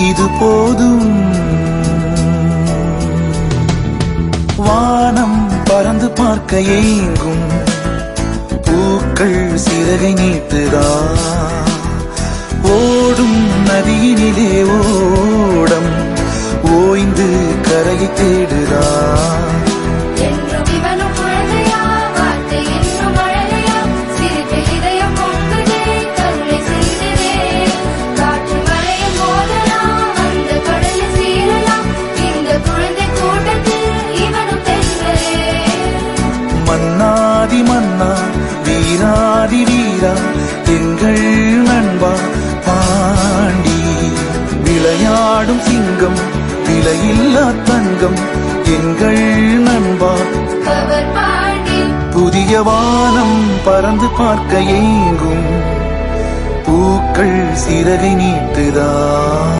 இது போதும். வானம் பறந்து பார்க்க ஏங்கும், பூக்கள் சிறகை நீட்டுதா. ஓடும் நதியினிலே ஓடம் ஓய்ந்து கரையை தேடுதா. மன்னாதி மன்னா வீராதி வீரா எங்கள் நண்பா பாண்டி. விளையாடும் சிங்கம் விலையில்லா தங்கம் எங்கள் நண்பா புதிய வானம் பறந்து பார்க்க ஏங்கும், பூக்கள் சிறகை நீட்டுதா.